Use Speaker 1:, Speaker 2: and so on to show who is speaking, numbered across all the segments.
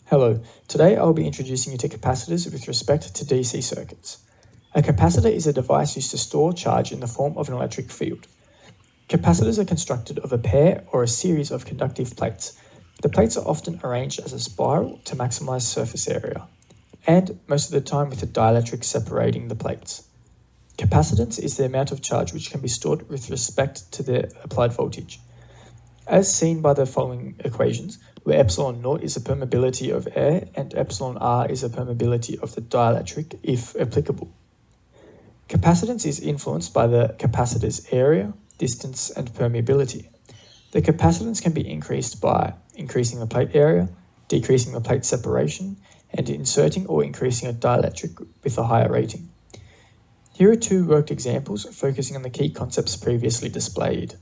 Speaker 1: Hello, today I will be introducing you to capacitors with respect to DC circuits. A capacitor is a device used to store charge in the form of an electric field. Capacitors are constructed of a pair or a series of conductive plates. The plates are often arranged as a spiral to maximize surface area, and most of the time with a dielectric separating the plates. Capacitance is the amount of charge which can be stored with respect to the applied voltage. As seen by the following equations, where epsilon naught is the permeability of air and epsilon r is the permeability of the dielectric, if applicable. Capacitance is influenced by the capacitor's area, distance, and permeability. The capacitance can be increased by increasing the plate area, decreasing the plate separation, and inserting or increasing a dielectric with a higher rating. Here are two worked examples focusing on the key concepts previously displayed.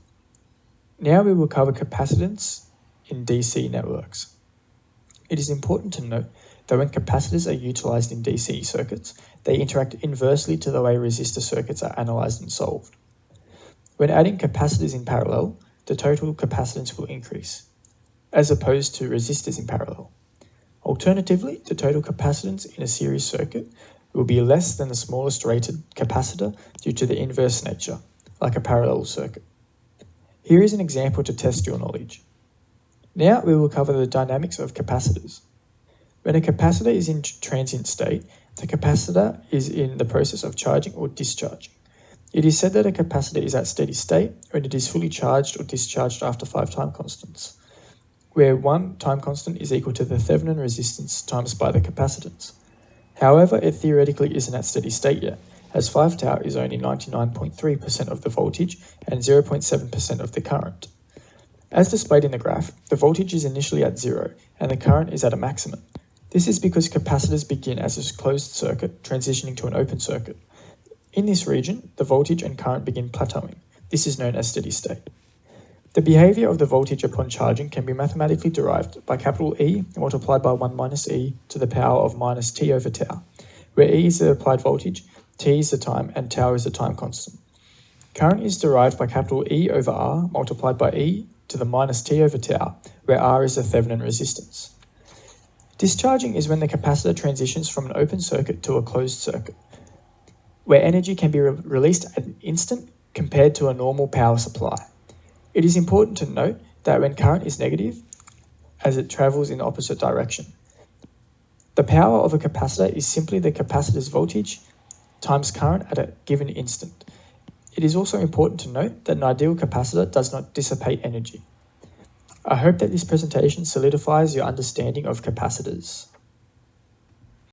Speaker 1: Now we will cover capacitance in DC networks. It is important to note that when capacitors are utilized in DC circuits, they interact inversely to the way resistor circuits are analyzed and solved. When adding capacitors in parallel, the total capacitance will increase, as opposed to resistors in parallel. Alternatively, the total capacitance in a series circuit will be less than the smallest rated capacitor due to the inverse nature, like a parallel circuit. Here is an example to test your knowledge. Now we will cover the dynamics of capacitors. When a capacitor is in transient state, the capacitor is in the process of charging or discharging. It is said that a capacitor is at steady state when it is fully charged or discharged after 5 time constants, where one time constant is equal to the Thevenin resistance times by the capacitance. However, it theoretically isn't at steady state yet, as 5 tau is only 99.3% of the voltage and 0.7% of the current. As displayed in the graph, the voltage is initially at 0 and the current is at a maximum. This is because capacitors begin as a closed circuit, transitioning to an open circuit. In this region, the voltage and current begin plateauing. This is known as steady state. The behavior of the voltage upon charging can be mathematically derived by capital E multiplied by 1 minus E to the power of minus T over tau, where E is the applied voltage, T is the time, and tau is the time constant. Current is derived by capital E over R multiplied by E to the minus T over tau, where R is the Thevenin resistance. Discharging is when the capacitor transitions from an open circuit to a closed circuit, where energy can be released at an instant compared to a normal power supply. It is important to note that when current is negative, as it travels in the opposite direction. The power of a capacitor is simply the capacitor's voltage times current at a given instant. It is also important to note that an ideal capacitor does not dissipate energy. I hope that this presentation solidifies your understanding of capacitors.